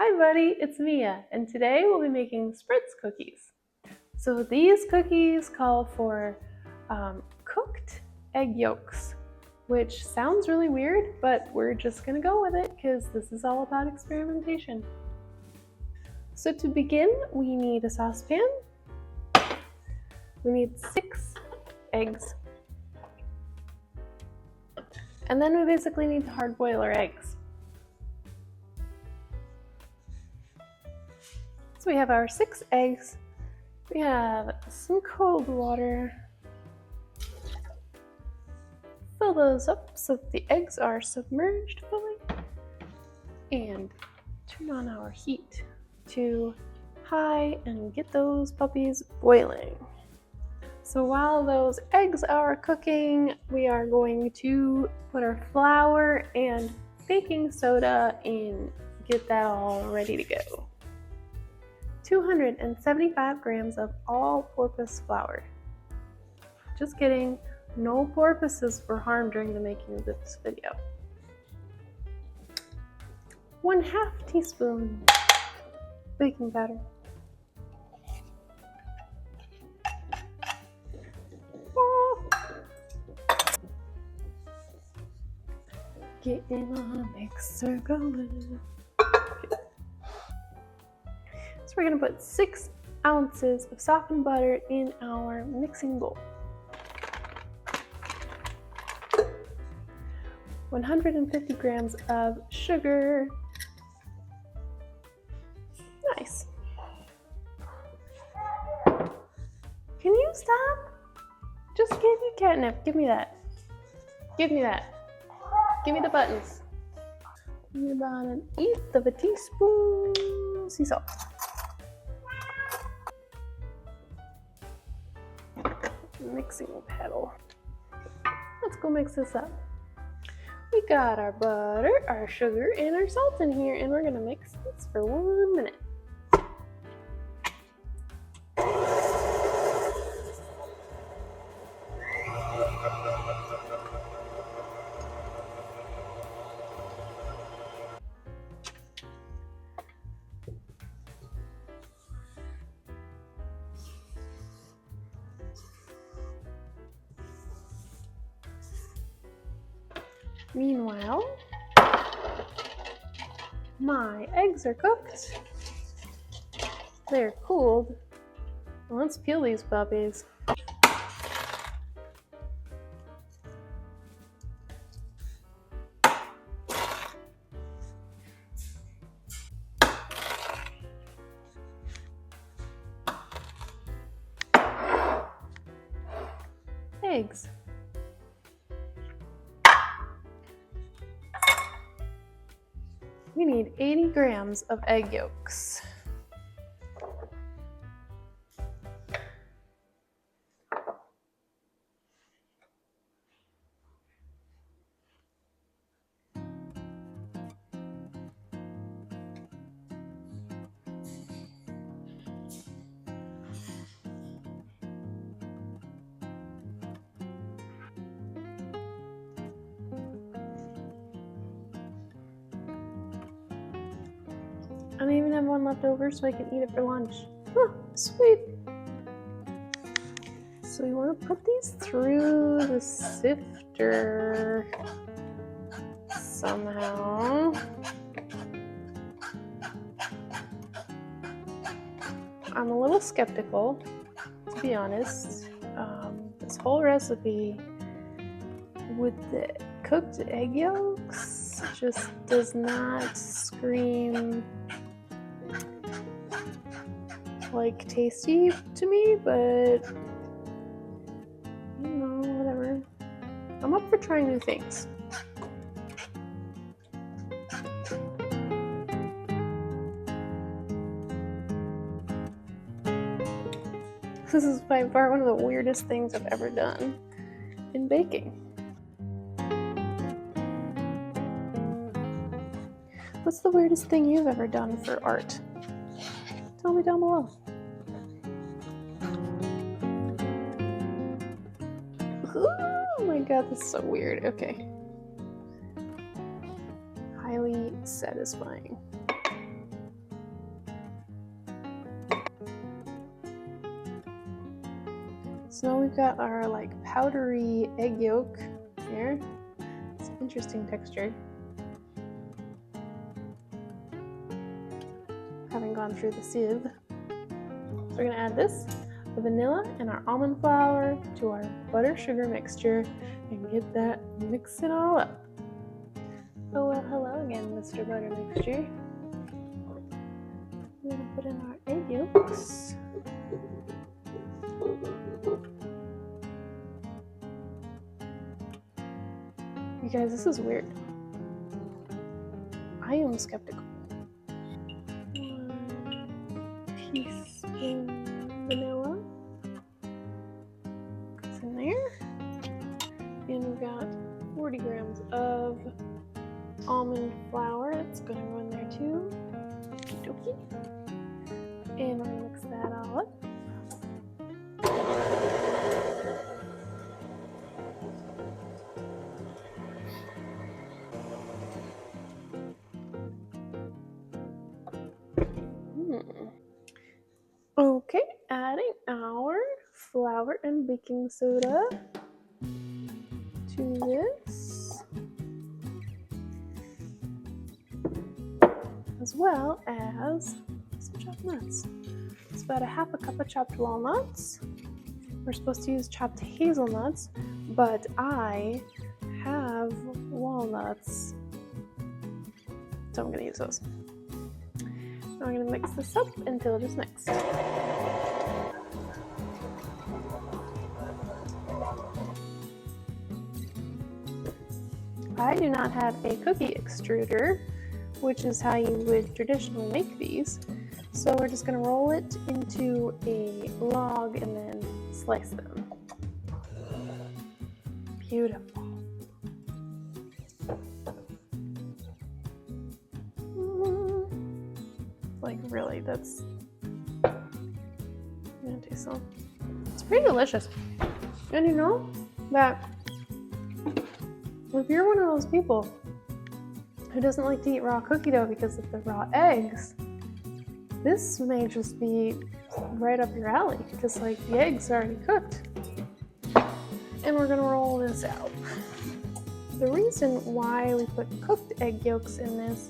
Hi buddy, it's Mia, and today we'll be making Spritz cookies. So these cookies call for cooked egg yolks, which sounds really weird, but we're just gonna go with it because this is all about experimentation. So to begin, we need a saucepan. We need 6 eggs. And then we basically need to hard boil our eggs. So we have our 6 eggs. We have some cold water. Fill those up so that the eggs are submerged fully. And turn on our heat to high and get those puppies boiling. So while those eggs are cooking, we are going to put our flour and baking soda in, get that all ready to go. 275 grams of all-purpose flour. Just kidding, no porpoises were harmed during the making of this video. 1/2 teaspoon baking powder. Getting the mixer going. So we're gonna put 6 ounces of softened butter in our mixing bowl. 150 grams of sugar. Nice. Can you stop? Just give you catnip. Give me that. Give me that. Give me the buttons. Need about 1/8 of a teaspoon sea salt. Mixing paddle. Let's go mix this up. We got our butter, our sugar, and our salt in here, and we're gonna mix this for 1 minute. Meanwhile, my eggs are cooked. They're cooled. Let's peel these puppies. Eggs. We need 80 grams of egg yolks. I don't even have one left over so I can eat it for lunch. Huh, sweet. So you want to put these through the sifter somehow. I'm a little skeptical, to be honest. This whole recipe with the cooked egg yolks just does not scream like tasty to me, but you know, whatever. I'm up for trying new things. This is by far one of the weirdest things I've ever done in baking. What's the weirdest thing you've ever done for art? Tell me down below. Oh my god, this is so weird. Okay. Highly satisfying. So now we've got our like powdery egg yolk here. It's an interesting texture. Having gone through the sieve. So we're gonna add this, the vanilla and our almond flour to our butter sugar mixture and get that, mix it all up. Oh well, hello again, Mr. Butter Mixture. We're gonna put in our egg yolks. You guys, this is weird. I am skeptical. 1 teaspoon vanilla goes in there. And we've got 40 grams of almond flour. That's gonna go in there too. Okey-dokey. And we're gonna mix that all up. Okay, adding our flour and baking soda to this, as well as some chopped nuts. It's about a half a cup of chopped walnuts. We're supposed to use chopped hazelnuts, but I have walnuts, so I'm gonna use those. Now I'm going to mix this up until it is mixed. I do not have a cookie extruder, which is how you would traditionally make these. So we're just going to roll it into a log and then slice them. Beautiful. Like really, that's, I'm gonna taste some. It's pretty delicious. And you know that if you're one of those people who doesn't like to eat raw cookie dough because of the raw eggs, this may just be right up your alley because like the eggs are already cooked. And we're gonna roll this out. The reason why we put cooked egg yolks in this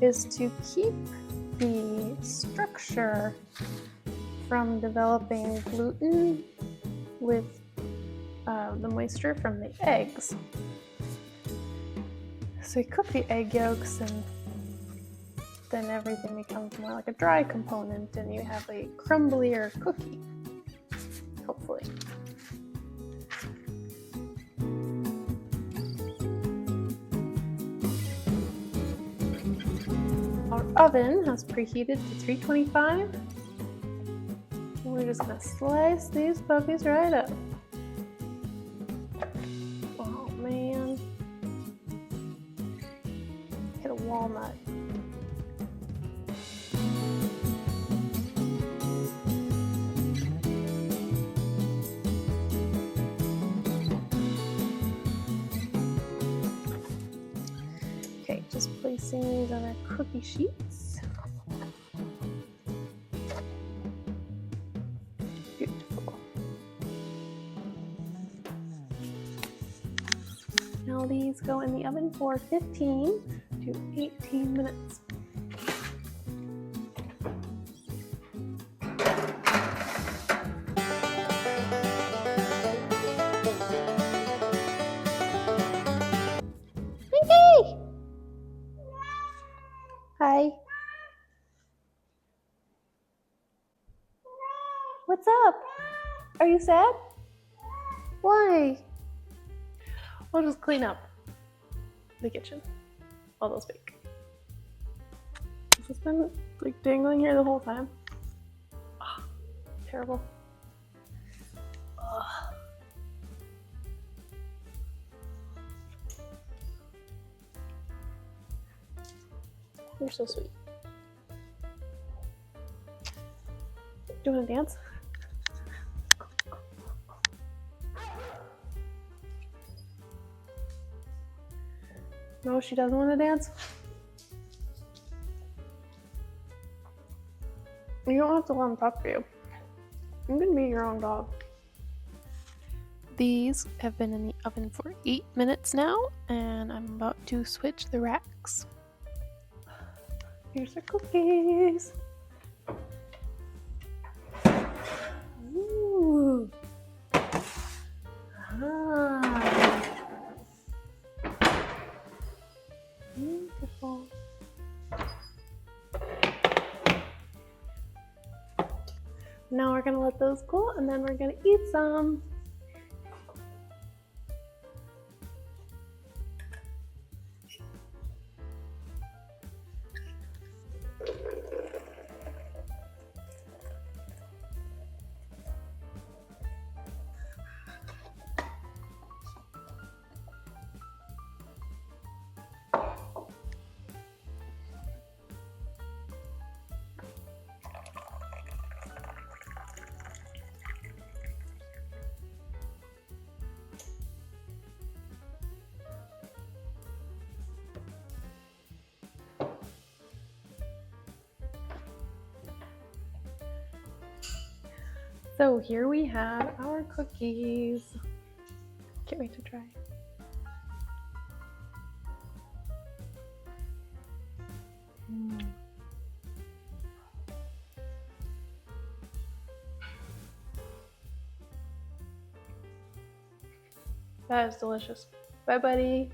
is to keep the structure from developing gluten with the moisture from the eggs. So you cook the egg yolks and then everything becomes more like a dry component and you have a crumblier cookie, hopefully. Our oven has preheated to 325. We're just gonna slice these puppies right up. Oh man. Hit a walnut. Okay, just placing these on our cookie sheets. Beautiful. Now these go in the oven for 15 to 18 minutes. Pinky! Hi. What's up? Are you sad? Why? We'll just clean up the kitchen while those bake. This has been like dangling here the whole time. Oh, terrible. Oh. You're so sweet. Do you want to dance? No, she doesn't want to dance. You don't have to let him talk to you. I'm gonna be your own dog. These have been in the oven for 8 minutes now, and I'm about to switch the racks. Here's our cookies. Ooh. Ah. Beautiful. Now we're gonna let those cool, and then we're gonna eat some. So here we have our cookies. Can't wait to try. That is delicious. Bye, buddy.